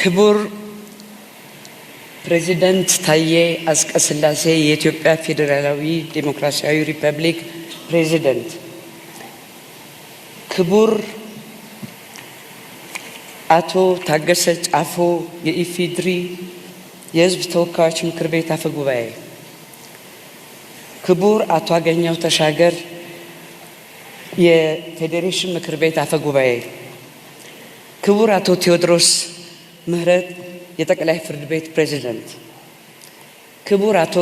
ክቡር ፕሬዚደንት ታዬ አጽቀሥላሴ የኢትዮጵያ ፌዴራላዊ ዴሞክራሲያዊ ሪፐብሊክ ፕሬዚደንት፣ ክቡር አቶ ታገሰ ጫፎ የኢፌዴሪ የሕዝብ ተወካዮች ምክር ቤት አፈ ጉባኤ፣ ክቡር አቶ አገኘሁ ተሻገር የፌዴሬሽን ምክር ቤት አፈ ጉባኤ፣ ክቡር አቶ ቴዎድሮስ ምህረት የጠቅላይ ፍርድ ቤት ፕሬዝዳንት፣ ክቡር አቶ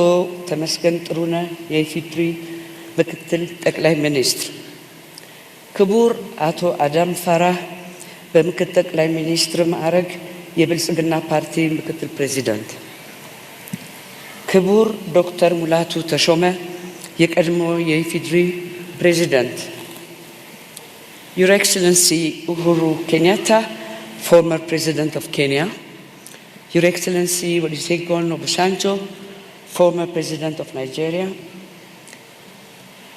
ተመስገን ጥሩነህ የኢፌዴሪ ምክትል ጠቅላይ ሚኒስትር፣ ክቡር አቶ አዳም ፋራህ በምክትል ጠቅላይ ሚኒስትር ማዕረግ የብልጽግና ፓርቲ ምክትል ፕሬዝዳንት፣ ክቡር ዶክተር ሙላቱ ተሾመ የቀድሞ የኢፌዴሪ ፕሬዝዳንት፣ Your Excellency Uhuru Kenyatta, former President of Kenya, Your Excellency Olusegun Obasanjo, former President of Nigeria,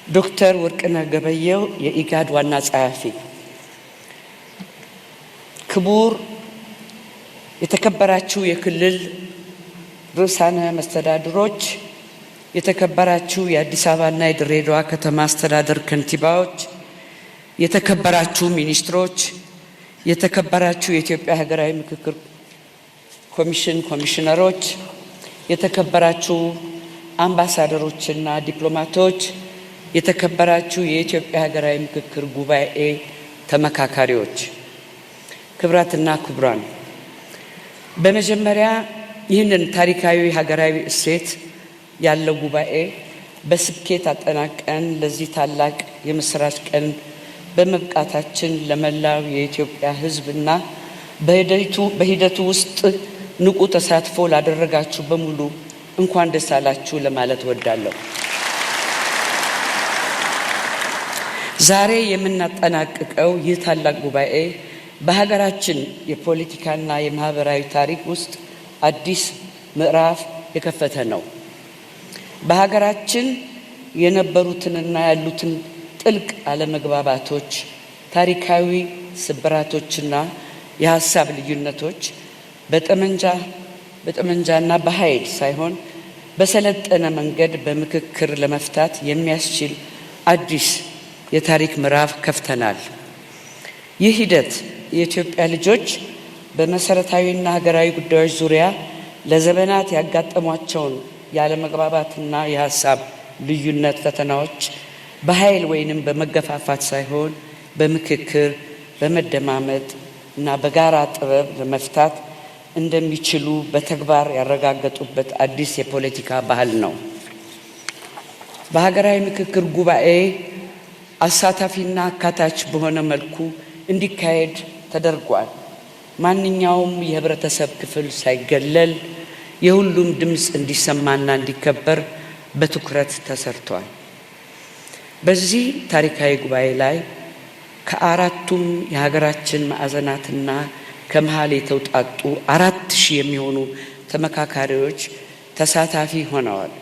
Dr. ወርቅነህ ገበየሁ የኢጋድ ዋና ጸሐፊ፣ ክቡር የተከበራችሁ የክልል ርዕሳነ መስተዳድሮች፣ የተከበራችሁ የአዲስ አበባና የድሬዳዋ ከተማ አስተዳደር ከንቲባዎች፣ የተከበራችሁ ሚኒስትሮች፣ የተከበራችሁ የኢትዮጵያ ሀገራዊ ምክክር ኮሚሽን ኮሚሽነሮች፣ የተከበራችሁ አምባሳደሮችና ዲፕሎማቶች፣ የተከበራችሁ የኢትዮጵያ ሀገራዊ ምክክር ጉባኤ ተመካካሪዎች፣ ክቡራትና ክቡራን፣ በመጀመሪያ ይህንን ታሪካዊ ሀገራዊ እሴት ያለው ጉባኤ በስኬት አጠናቀን ለዚህ ታላቅ የምስራች ቀን በመብቃታችን ለመላው የኢትዮጵያ ሕዝብና በሂደቱ ውስጥ ንቁ ተሳትፎ ላደረጋችሁ በሙሉ እንኳን ደስ አላችሁ ለማለት እወዳለሁ። ዛሬ የምናጠናቅቀው ይህ ታላቅ ጉባኤ በሀገራችን የፖለቲካና የማህበራዊ ታሪክ ውስጥ አዲስ ምዕራፍ የከፈተ ነው። በሀገራችን የነበሩትንና ያሉትን ጥልቅ አለመግባባቶች፣ ታሪካዊ ስብራቶችና የሀሳብ ልዩነቶች በጠመንጃና በኃይል ሳይሆን በሰለጠነ መንገድ በምክክር ለመፍታት የሚያስችል አዲስ የታሪክ ምዕራፍ ከፍተናል። ይህ ሂደት የኢትዮጵያ ልጆች በመሰረታዊና ሀገራዊ ጉዳዮች ዙሪያ ለዘመናት ያጋጠሟቸውን ያለመግባባትና የሀሳብ ልዩነት ፈተናዎች በኃይል ወይንም በመገፋፋት ሳይሆን በምክክር፣ በመደማመጥ እና በጋራ ጥበብ ለመፍታት እንደሚችሉ በተግባር ያረጋገጡበት አዲስ የፖለቲካ ባህል ነው። በሀገራዊ ምክክር ጉባኤ አሳታፊና አካታች በሆነ መልኩ እንዲካሄድ ተደርጓል። ማንኛውም የህብረተሰብ ክፍል ሳይገለል የሁሉም ድምፅ እንዲሰማና እንዲከበር በትኩረት ተሰርቷል። በዚህ ታሪካዊ ጉባኤ ላይ ከአራቱም የሀገራችን ማዕዘናትና ከመሃል የተውጣጡ 4000 የሚሆኑ ተመካካሪዎች ተሳታፊ ሆነዋል።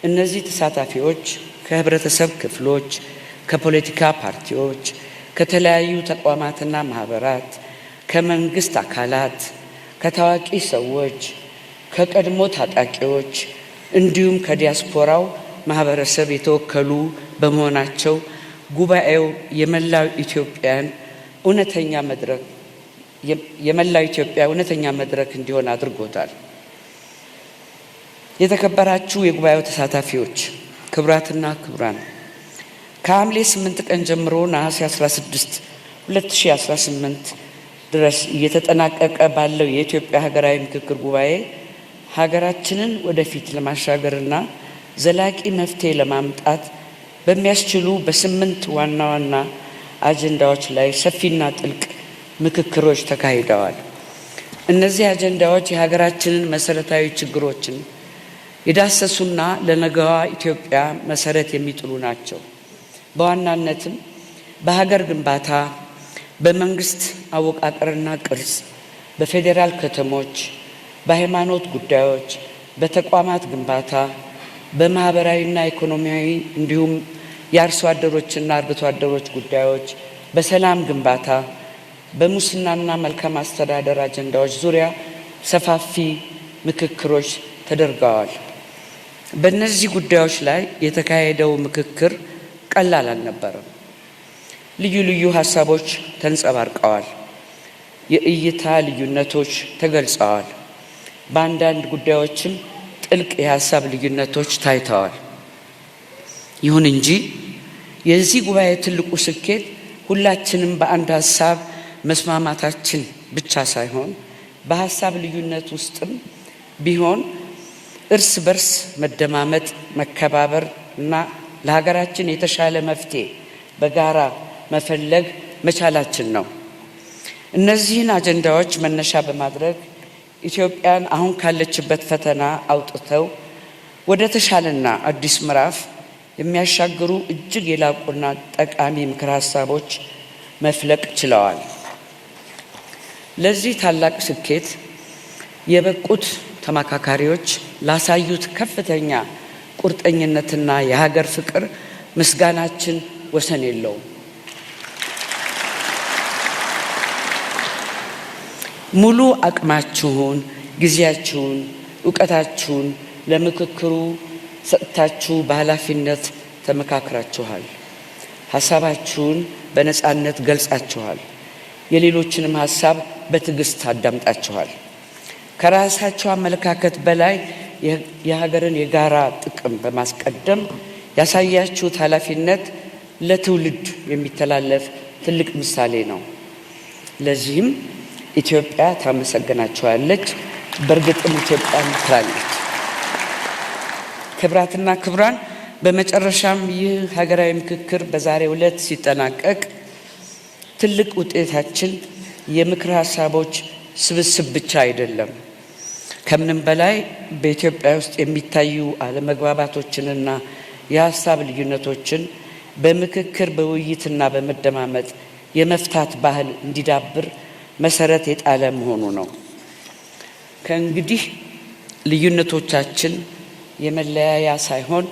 እነዚህ ተሳታፊዎች ከህብረተሰብ ክፍሎች፣ ከፖለቲካ ፓርቲዎች፣ ከተለያዩ ተቋማትና ማህበራት፣ ከመንግስት አካላት፣ ከታዋቂ ሰዎች፣ ከቀድሞ ታጣቂዎች እንዲሁም ከዲያስፖራው ማህበረሰብ የተወከሉ በመሆናቸው ጉባኤው የመላው ኢትዮጵያ እውነተኛ መድረክ እንዲሆን አድርጎታል። የተከበራችሁ የጉባኤው ተሳታፊዎች፣ ክቡራትና ክቡራን፣ ከሐምሌ 8 ቀን ጀምሮ ነሐሴ 16 2018 ድረስ እየተጠናቀቀ ባለው የኢትዮጵያ ሀገራዊ ምክክር ጉባኤ ሀገራችንን ወደፊት ለማሻገርና ዘላቂ መፍትሄ ለማምጣት በሚያስችሉ በ8 ዋና ዋና አጀንዳዎች ላይ ሰፊና ጥልቅ ምክክሮች ተካሂደዋል። እነዚህ አጀንዳዎች የሀገራችንን መሰረታዊ ችግሮችን የዳሰሱና ለነገዋ ኢትዮጵያ መሰረት የሚጥሉ ናቸው። በዋናነትም በሀገር ግንባታ፣ በመንግስት አወቃቀርና ቅርጽ፣ በፌዴራል ከተሞች፣ በሃይማኖት ጉዳዮች፣ በተቋማት ግንባታ፣ በማህበራዊና ኢኮኖሚያዊ እንዲሁም የአርሶ አደሮችና አርብቶ አደሮች ጉዳዮች፣ በሰላም ግንባታ፣ በሙስናና መልካም አስተዳደር አጀንዳዎች ዙሪያ ሰፋፊ ምክክሮች ተደርገዋል። በእነዚህ ጉዳዮች ላይ የተካሄደው ምክክር ቀላል አልነበረም። ልዩ ልዩ ሀሳቦች ተንጸባርቀዋል። የእይታ ልዩነቶች ተገልጸዋል። በአንዳንድ ጉዳዮችም ጥልቅ የሀሳብ ልዩነቶች ታይተዋል። ይሁን እንጂ የዚህ ጉባኤ ትልቁ ስኬት ሁላችንም በአንድ ሀሳብ መስማማታችን ብቻ ሳይሆን በሀሳብ ልዩነት ውስጥም ቢሆን እርስ በርስ መደማመጥ፣ መከባበር እና ለሀገራችን የተሻለ መፍትሄ በጋራ መፈለግ መቻላችን ነው። እነዚህን አጀንዳዎች መነሻ በማድረግ ኢትዮጵያን አሁን ካለችበት ፈተና አውጥተው ወደ ተሻለና አዲስ ምዕራፍ የሚያሻግሩ እጅግ የላቁና ጠቃሚ ምክር ሀሳቦች መፍለቅ ችለዋል። ለዚህ ታላቅ ስኬት የበቁት ተመካካሪዎች ላሳዩት ከፍተኛ ቁርጠኝነትና የሀገር ፍቅር ምስጋናችን ወሰን የለውም። ሙሉ አቅማችሁን፣ ጊዜያችሁን፣ እውቀታችሁን ለምክክሩ ሰጥታችሁ በኃላፊነት ተመካክራችኋል። ሀሳባችሁን በነፃነት ገልጻችኋል። የሌሎችንም ሀሳብ በትዕግስት አዳምጣችኋል። ከራሳችሁ አመለካከት በላይ የሀገርን የጋራ ጥቅም በማስቀደም ያሳያችሁት ኃላፊነት ለትውልድ የሚተላለፍ ትልቅ ምሳሌ ነው። ለዚህም ኢትዮጵያ ታመሰግናችኋለች። በእርግጥም ኢትዮጵያ ትላለች። ክብራትና ክብራን፣ በመጨረሻም ይህ ሀገራዊ ምክክር በዛሬው ዕለት ሲጠናቀቅ ትልቅ ውጤታችን የምክር ሀሳቦች ስብስብ ብቻ አይደለም። ከምንም በላይ በኢትዮጵያ ውስጥ የሚታዩ አለመግባባቶችንና የሀሳብ ልዩነቶችን በምክክር በውይይትና በመደማመጥ የመፍታት ባህል እንዲዳብር መሰረት የጣለ መሆኑ ነው። ከእንግዲህ ልዩነቶቻችን የመለያያ ሳይሆን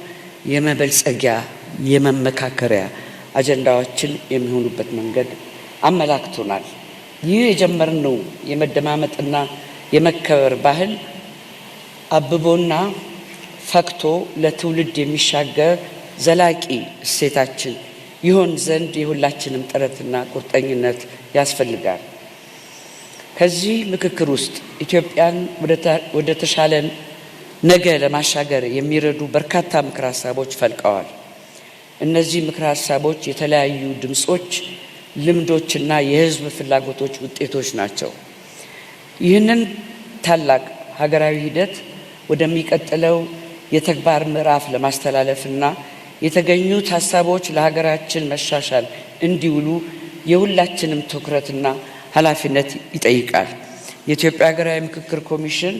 የመበልጸጊያ፣ የመመካከሪያ አጀንዳዎችን የሚሆኑበት መንገድ አመላክቶናል። ይህ የጀመርነው የመደማመጥና የመከበር ባህል አብቦና ፈክቶ ለትውልድ የሚሻገር ዘላቂ እሴታችን ይሆን ዘንድ የሁላችንም ጥረትና ቁርጠኝነት ያስፈልጋል። ከዚህ ምክክር ውስጥ ኢትዮጵያን ወደ ተሻለ ነገ ለማሻገር የሚረዱ በርካታ ምክር ሀሳቦች ፈልቀዋል። እነዚህ ምክር ሀሳቦች የተለያዩ ድምጾች፣ ልምዶችና የሕዝብ ፍላጎቶች ውጤቶች ናቸው። ይህንን ታላቅ ሀገራዊ ሂደት ወደሚቀጥለው የተግባር ምዕራፍ ለማስተላለፍና የተገኙት ሀሳቦች ለሀገራችን መሻሻል እንዲውሉ የሁላችንም ትኩረትና ኃላፊነት ይጠይቃል። የኢትዮጵያ ሀገራዊ ምክክር ኮሚሽን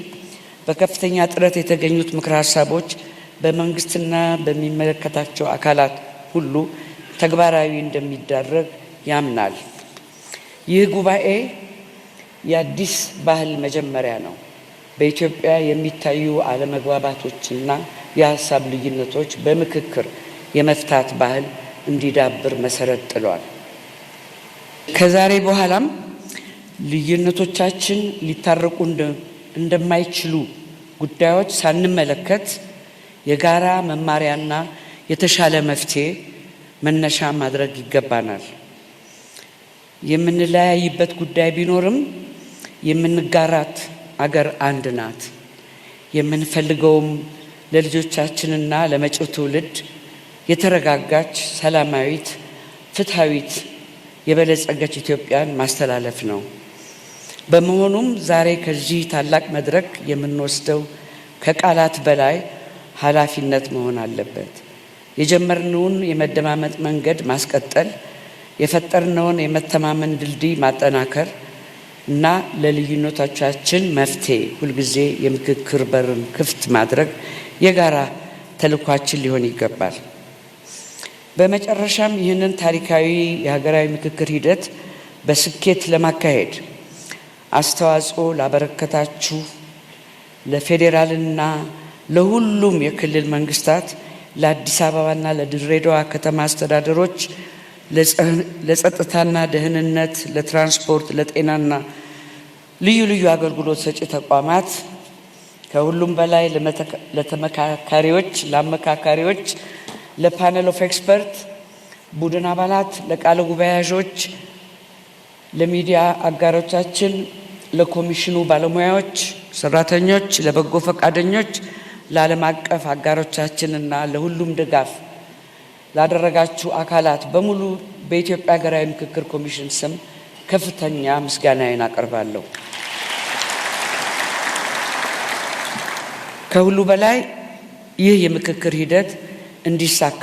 በከፍተኛ ጥረት የተገኙት ምክር ሀሳቦች በመንግስትና በሚመለከታቸው አካላት ሁሉ ተግባራዊ እንደሚደረግ ያምናል። ይህ ጉባኤ የአዲስ ባህል መጀመሪያ ነው። በኢትዮጵያ የሚታዩ አለመግባባቶችና የሀሳብ ልዩነቶች በምክክር የመፍታት ባህል እንዲዳብር መሰረት ጥሏል። ከዛሬ በኋላም ልዩነቶቻችን ሊታረቁ እንደማይችሉ ጉዳዮች ሳንመለከት የጋራ መማሪያና የተሻለ መፍትሄ መነሻ ማድረግ ይገባናል። የምንለያይበት ጉዳይ ቢኖርም የምንጋራት አገር አንድ ናት። የምንፈልገውም ለልጆቻችንና ለመጪው ትውልድ የተረጋጋች፣ ሰላማዊት፣ ፍትሃዊት፣ የበለጸገች ኢትዮጵያን ማስተላለፍ ነው። በመሆኑም ዛሬ ከዚህ ታላቅ መድረክ የምንወስደው ከቃላት በላይ ኃላፊነት መሆን አለበት። የጀመርነውን የመደማመጥ መንገድ ማስቀጠል፣ የፈጠርነውን የመተማመን ድልድይ ማጠናከር እና ለልዩነቶቻችን መፍትሄ ሁልጊዜ የምክክር በርን ክፍት ማድረግ የጋራ ተልዕኳችን ሊሆን ይገባል። በመጨረሻም ይህንን ታሪካዊ የሀገራዊ ምክክር ሂደት በስኬት ለማካሄድ አስተዋጽኦ ላበረከታችሁ ለፌዴራልና ለሁሉም የክልል መንግስታት፣ ለአዲስ አበባና ለድሬዳዋ ከተማ አስተዳደሮች፣ ለጸጥታና ደህንነት፣ ለትራንስፖርት፣ ለጤናና ልዩ ልዩ አገልግሎት ሰጪ ተቋማት ከሁሉም በላይ ለተመካካሪዎች፣ ለአመካካሪዎች፣ ለፓነል ኦፍ ኤክስፐርት ቡድን አባላት፣ ለቃለ ጉባኤያዦች፣ ለሚዲያ አጋሮቻችን፣ ለኮሚሽኑ ባለሙያዎች፣ ሰራተኞች፣ ለበጎ ፈቃደኞች፣ ለዓለም አቀፍ አጋሮቻችንና ለሁሉም ድጋፍ ላደረጋችሁ አካላት በሙሉ በኢትዮጵያ ሀገራዊ ምክክር ኮሚሽን ስም ከፍተኛ ምስጋናዬን አቀርባለሁ። ከሁሉ በላይ ይህ የምክክር ሂደት እንዲሳካ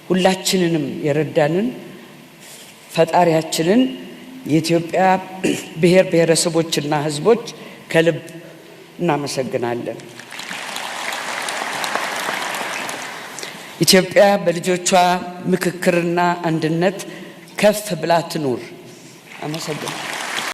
ሁላችንንም የረዳንን ፈጣሪያችንን የኢትዮጵያ ብሔር ብሔረሰቦችና ሕዝቦች ከልብ እናመሰግናለን። ኢትዮጵያ በልጆቿ ምክክርና አንድነት ከፍ ብላ ትኑር። አመሰግናለሁ።